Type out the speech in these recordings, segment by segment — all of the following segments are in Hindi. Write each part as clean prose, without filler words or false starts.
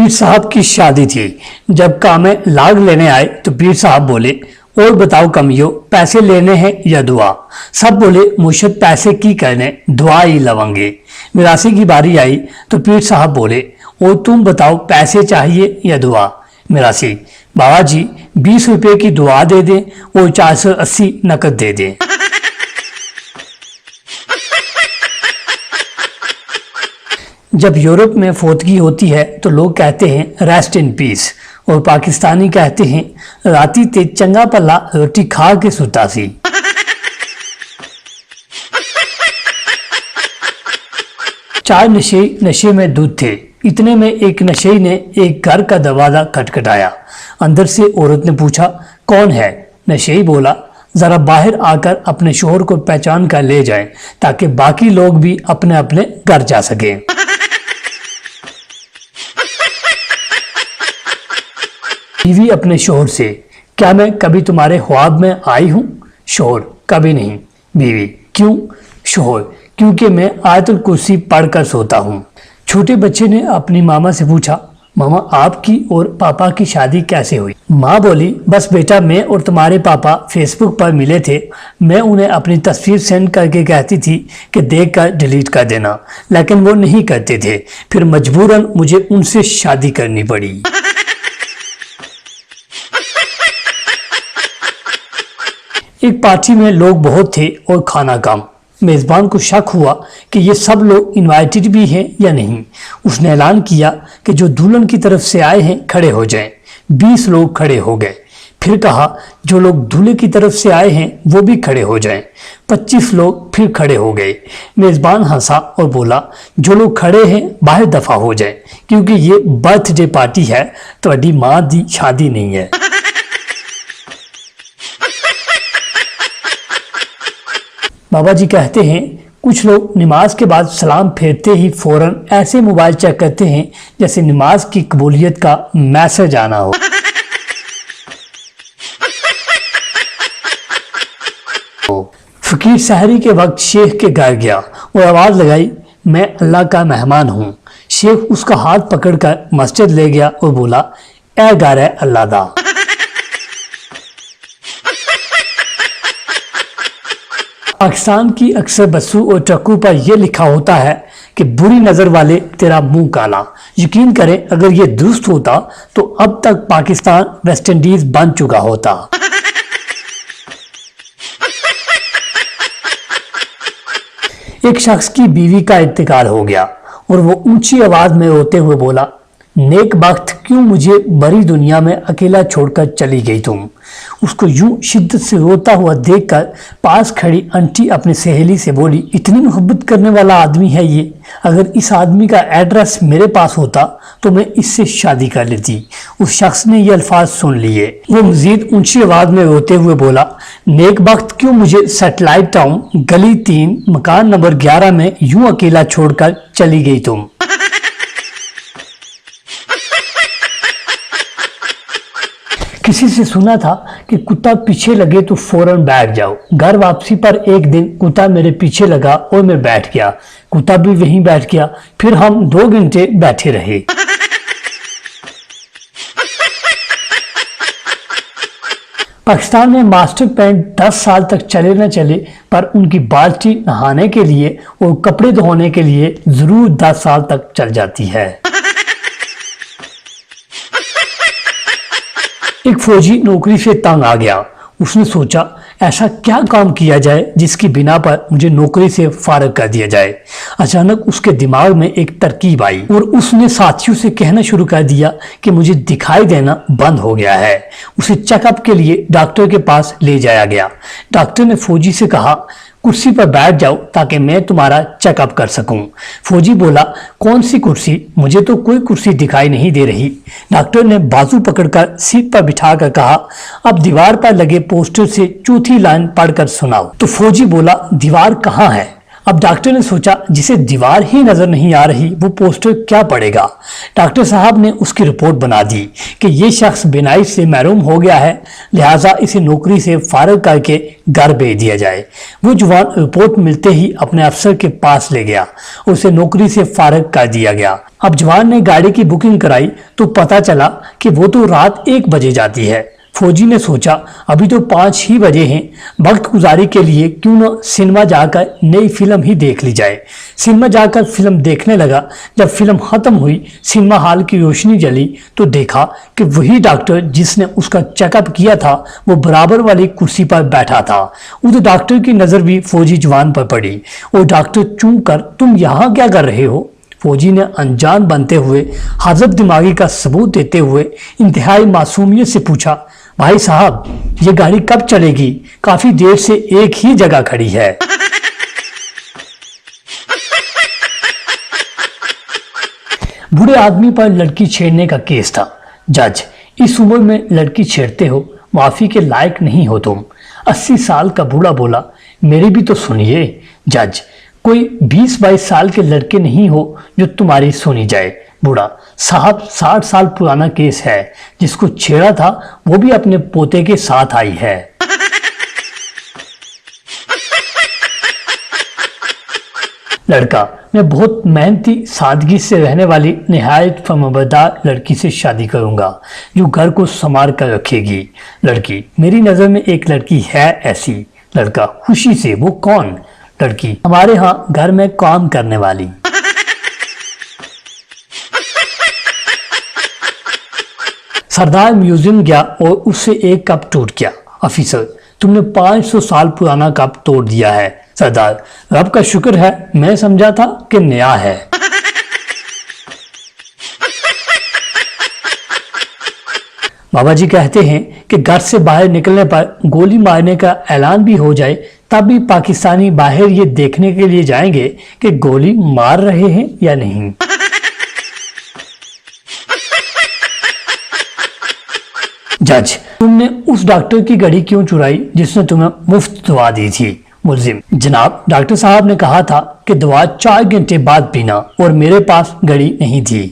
पीर साहब की शादी थी। जब कामे लाग लेने आए तो पीर साहब बोले, और बताओ कमियो, पैसे लेने हैं या दुआ? सब बोले, मुर्शद पैसे की करने, दुआ ही लवेंगे। मिरासी की बारी आई तो पीर साहब बोले, और तुम बताओ पैसे चाहिए या दुआ? मिरासी, बाबा जी 20 रुपए की दुआ दे दें और 480 नकद दे दें। जब यूरोप में फौतगी होती है तो लोग कहते हैं रेस्ट इन पीस, और पाकिस्तानी कहते हैं राती ते चंगा पल्ला रोटी खा के सुता सी। चार नशे नशे में दूध थे। इतने में एक नशेई ने एक घर का दरवाजा खटखटाया। अंदर से औरत ने पूछा, कौन है? नशेई बोला, जरा बाहर आकर अपने शोहर को पहचान कर ले जाएं ताकि बाकी लोग भी अपने अपने घर जा सकें। बीवी अपने शोहर से, क्या मैं कभी तुम्हारे ख्वाब में आई हूँ? शोहर, कभी नहीं। बीवी, क्यों? शोहर, क्योंकि मैं आयतुल कुर्सी पढ़कर सोता हूँ। छोटे बच्चे ने अपनी मामा से पूछा, मामा आपकी और पापा की शादी कैसे हुई? माँ बोली, बस बेटा, मैं और तुम्हारे पापा फेसबुक पर मिले थे। मैं उन्हें अपनी तस्वीर सेंड करके कहती थी कि देखकर डिलीट कर देना, लेकिन वो नहीं करते थे। फिर मजबूरन मुझे उनसे शादी करनी पड़ी। एक पार्टी में लोग बहुत थे और खाना कम। मेजबान को शक हुआ कि ये सब लोग इनवाइटेड भी हैं या नहीं। उसने ऐलान किया कि जो दुल्हन की तरफ से आए हैं खड़े हो जाएं। 20 लोग खड़े हो गए। फिर कहा, जो लोग दूल्हे की तरफ से आए हैं वो भी खड़े हो जाएं। 25 लोग फिर खड़े हो गए। मेजबान हंसा और बोला, जो लोग खड़े हैं बाहर दफा हो जाएं, क्योंकि ये बर्थडे पार्टी है, तुम्हारी माँ दी शादी नहीं है। बाबा जी कहते हैं, कुछ लोग नमाज के बाद सलाम फेरते ही फौरन ऐसे मोबाइल चेक करते हैं जैसे नमाज की कबूलियत का मैसेज आना हो। फकीर सहरी के वक्त शेख के घर गया और आवाज लगाई, मैं अल्लाह का मेहमान हूँ। शेख उसका हाथ पकड़कर मस्जिद ले गया और बोला, ए घर है अल्लाह दा। पाकिस्तान की अक्सर बसों और ट्रकों पर यह लिखा होता है कि बुरी नजर वाले तेरा मुंह काला। यकीन करें, अगर ये दुरुस्त होता तो अब तक पाकिस्तान वेस्ट इंडीज बन चुका होता। एक शख्स की बीवी का इंतकाल हो गया और वो ऊंची आवाज में रोते हुए बोला, नेक बख्त, क्यों मुझे बड़ी दुनिया में अकेला छोड़कर चली गई तुम। उसको यूं शिद्दत से रोता हुआ देखकर पास खड़ी आंटी अपनी सहेली से बोली, इतनी मोहब्बत करने वाला आदमी है ये, अगर इस आदमी का एड्रेस मेरे पास होता तो मैं इससे शादी कर लेती। उस शख्स ने ये अल्फाज सुन लिए। वो मजीद ऊंची आवाज में रोते हुए बोला, नेक बख्त, क्यों मुझे सैटेलाइट टाउन गली 3 मकान नंबर 11 में यूं अकेला छोड़कर चली गई तुम। किसी से सुना था कि कुत्ता पीछे लगे तो फौरन बैठ जाओ। घर वापसी पर एक दिन कुत्ता मेरे पीछे लगा और मैं बैठ गया। कुत्ता भी वहीं बैठ गया। फिर हम 2 घंटे बैठे रहे। पाकिस्तान में मास्टर पेंट 10 साल तक चले न चले, पर उनकी बाल्टी नहाने के लिए और कपड़े धोने के लिए जरूर 10 साल तक चल जाती है। एक फौजी नौकरी से तंग आ गया। उसने सोचा, ऐसा क्या काम किया जाए जिसकी बिना पर मुझे नौकरी से फारग कर दिया जाए। अचानक उसके दिमाग में एक तरकीब आई और उसने साथियों से कहना शुरू कर दिया कि मुझे दिखाई देना बंद हो गया है। उसे चेकअप के लिए डॉक्टर के पास ले जाया गया। डॉक्टर ने फौजी से कहा, कुर्सी पर बैठ जाओ ताकि मैं तुम्हारा चेकअप कर सकूं। फौजी बोला, कौन सी कुर्सी? मुझे तो कोई कुर्सी दिखाई नहीं दे रही। डॉक्टर ने बाजू पकड़कर सीट पर बिठाकर कहा, अब दीवार पर लगे पोस्टर से चौथी लाइन पढ़कर सुनाओ। तो फौजी बोला, दीवार कहाँ है? अब डॉक्टर ने सोचा जिसे दीवार ही नजर नहीं आ रही वो पोस्टर क्या पड़ेगा। डॉक्टर साहब ने उसकी रिपोर्ट बना दी कि ये शख्स बीनाई से महरूम हो गया है, लिहाजा इसे नौकरी से फारिग करके घर भेज दिया जाए। वो जवान रिपोर्ट मिलते ही अपने अफसर के पास ले गया, उसे नौकरी से फारिग कर दिया गया। अब जवान ने गाड़ी की बुकिंग कराई तो पता चला कि वो तो रात 1 बजे जाती है। फौजी ने सोचा अभी तो 5 ही बजे हैं, वक्त गुजारी के लिए क्यों न सिनेमा जाकर नई फिल्म ही देख ली जाए। सिनेमा जाकर फिल्म देखने लगा। जब फिल्म खत्म हुई, सिनेमा हॉल की रोशनी जली तो देखा कि वही डॉक्टर जिसने उसका चेकअप किया था वो बराबर वाली कुर्सी पर बैठा था। उस डॉक्टर की नजर भी फौजी जवान पर पड़ी और डॉक्टर चूं कर तुम यहाँ क्या कर रहे हो? फौजी ने अनजान बनते हुए हाजत दिमागी का सबूत देते हुए इंतहाई मासूमियत से पूछा, भाई साहब ये गाड़ी कब चलेगी? काफी देर से एक ही जगह खड़ी है। बूढ़े आदमी पर लड़की छेड़ने का केस था। जज, इस उम्र में लड़की छेड़ते हो, माफी के लायक नहीं हो तुम। 80 साल का बूढ़ा बोला, मेरी भी तो सुनिए। जज, कोई 20-22 साल के लड़के नहीं हो जो तुम्हारी सुनी जाए। बूढ़ा, साहब 60 साल पुराना केस है, जिसको छेड़ा था वो भी अपने पोते के साथ आई है। लड़का, मैं बहुत मेहनती सादगी से रहने वाली निहायत फर्माबरदार लड़की से शादी करूंगा जो घर को संभाल कर रखेगी। लड़की, मेरी नजर में एक लड़की है ऐसी। लड़का खुशी से, वो कौन? लड़की, हमारे यहाँ घर में काम करने वाली। सरदार म्यूजियम गया और उससे एक कप टूट गया। ऑफिसर, तुमने 500 साल पुराना कप तोड़ दिया है। सरदार, रब का शुक्र है, मैं समझा था कि नया है। बाबा जी कहते हैं कि घर से बाहर निकलने पर गोली मारने का ऐलान भी हो जाए तब भी पाकिस्तानी बाहर ये देखने के लिए जाएंगे कि गोली मार रहे हैं या नहीं। जज, तुमने उस डॉक्टर की घड़ी क्यों चुराई जिसने तुम्हें मुफ्त दवा दी थी? मुलजिम, जनाब डॉक्टर साहब ने कहा था कि दवा 4 घंटे बाद पीना और मेरे पास घड़ी नहीं थी।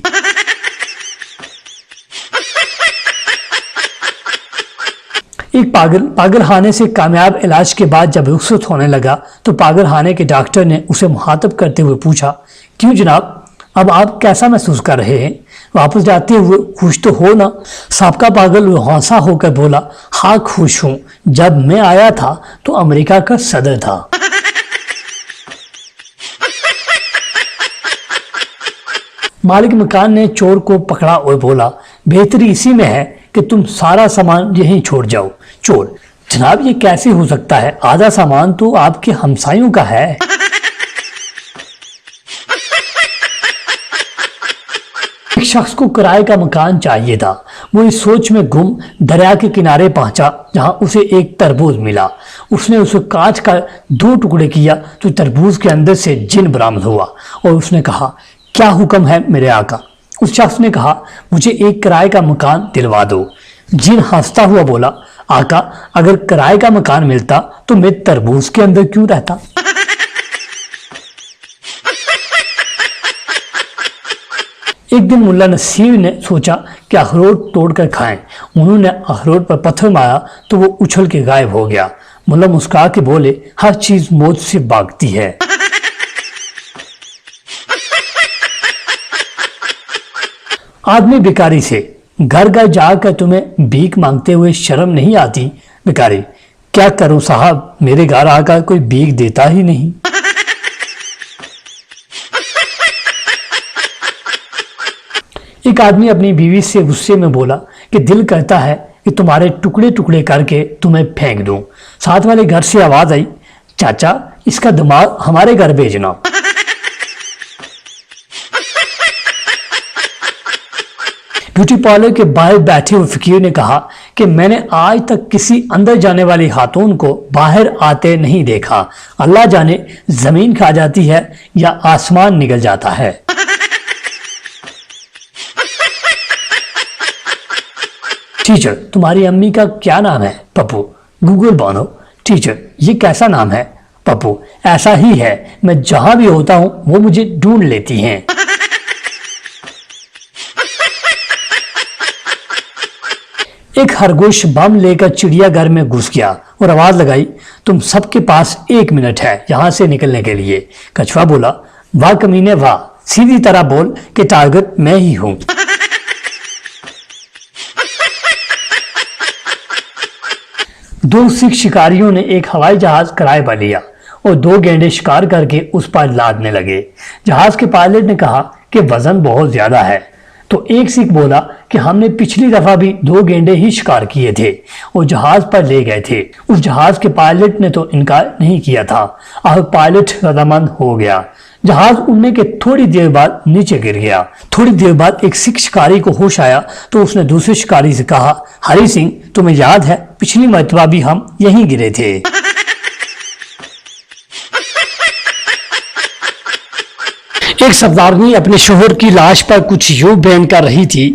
एक पागल खाने से कामयाब इलाज के बाद जब रुखसत होने लगा तो पागल खाने के डॉक्टर ने उसे मुखातब करते हुए पूछा, क्यों जनाब, अब आप कैसा महसूस कर रहे हैं? वापस जाते हुए खुश तो हो ना? साबका पागल हौसा होकर बोला, हाँ खुश हूं, जब मैं आया था तो अमेरिका का सदर था। मालिक मकान ने चोर को पकड़ा और बोला, बेहतरी इसी में है कि तुम सारा सामान यहीं छोड़ जाओ। चोर, जनाब ये कैसे हो सकता है, आधा सामान तो आपके हमसायों का है। एक शख्स को किराए का मकान चाहिए था। वो इस सोच में गुम दरिया के किनारे पहुंचा जहां उसे एक तरबूज मिला। उसने उसे काट कर 2 टुकड़े किया तो तरबूज के अंदर से जिन बरामद हुआ और उसने कहा, क्या हुक्म है मेरे आका? उस शख्स ने कहा, मुझे एक किराए का मकान दिलवा दो। जिन हंसता हुआ बोला, आका अगर किराए का मकान मिलता तो मैं तरबूज के अंदर क्यों रहता? एक दिन मुल्ला नसीर ने सोचा कि अखरोट तोड़कर खाएं। उन्होंने अखरोट पर पत्थर मारा तो वो उछल के गायब हो गया। मुल्ला मुस्कुरा के बोले, हर चीज मौत से भागती है। आदमी भिखारी से, घर घर जाकर तुम्हें भीख मांगते हुए शर्म नहीं आती? भिखारी, क्या करूं साहब, मेरे घर आकर कोई भीख देता ही नहीं। एक आदमी अपनी बीवी से गुस्से में बोला कि दिल करता है कि तुम्हारे टुकड़े टुकड़े करके तुम्हें फेंक दूं। साथ वाले घर से आवाज आई, चाचा इसका दिमाग हमारे घर भेजना। ब्यूटी पार्लर के बाहर बैठे हुए फकीर ने कहा कि मैंने आज तक किसी अंदर जाने वाली खातून को बाहर आते नहीं देखा। अल्लाह जाने जमीन खा जाती है या आसमान निकल जाता है। टीचर, तुम्हारी अम्मी का क्या नाम है? पप्पू। गूगल बनो। टीचर, ये कैसा नाम है? पप्पू, ऐसा ही है, मैं जहां भी होता हूं वो मुझे ढूंढ लेती हैं। एक खरगोश बम लेकर चिड़ियाघर में घुस गया और आवाज लगाई, तुम सबके पास 1 मिनट है यहां से निकलने के लिए। कछुआ बोला, वाह कमीने वाह, सीधी तरह बोल कि टारगेट मैं ही हूं। दो सिख शिकारियों ने एक हवाई जहाज किराए पर लिया और 2 गैंडे शिकार करके उस पर लादने लगे। जहाज के पायलट ने कहा कि वजन बहुत ज्यादा है, तो एक सिख बोला कि हमने पिछली दफा भी 2 गैंडे ही शिकार किए थे और जहाज पर ले गए थे। उस जहाज के पायलट ने तो इनकार नहीं किया था। अब पायलट रजामंद हो गया। जहाज उड़ने के थोड़ी देर बाद नीचे गिर गया। थोड़ी देर बाद एक सिख शिकारी को होश आया तो उसने दूसरे शिकारी से कहा, हरि सिंह, तुम्हें याद है पिछली मरतबा भी हम यहीं गिरे थे। एक सरदारनी अपने शोहर की लाश पर कुछ यूं बयान कर रही थी,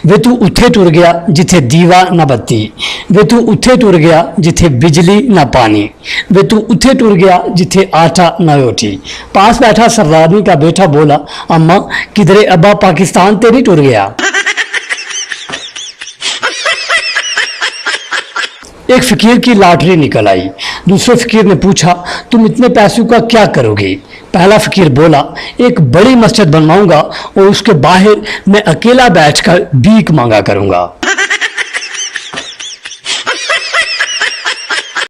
वे तू उत्थे टुर गया जिथे दीवा न बत्ती, वे तू उत्थे टुर गया जिथे बिजली न पानी, वे तू उत्थे टुर गया जिथे आटा न रोटी। पास बैठा सरदारनी का बेटा बोला, अम्मा किधरे अब्बा पाकिस्तान ते नहीं टुर गया। एक फकीर की लॉटरी निकल आई। दूसरे फकीर ने पूछा, तुम इतने पैसों का क्या करोगे? पहला फकीर बोला, एक बड़ी मस्जिद बनवाऊंगा और उसके बाहर मैं अकेला बैठकर भीख मांगा करूंगा।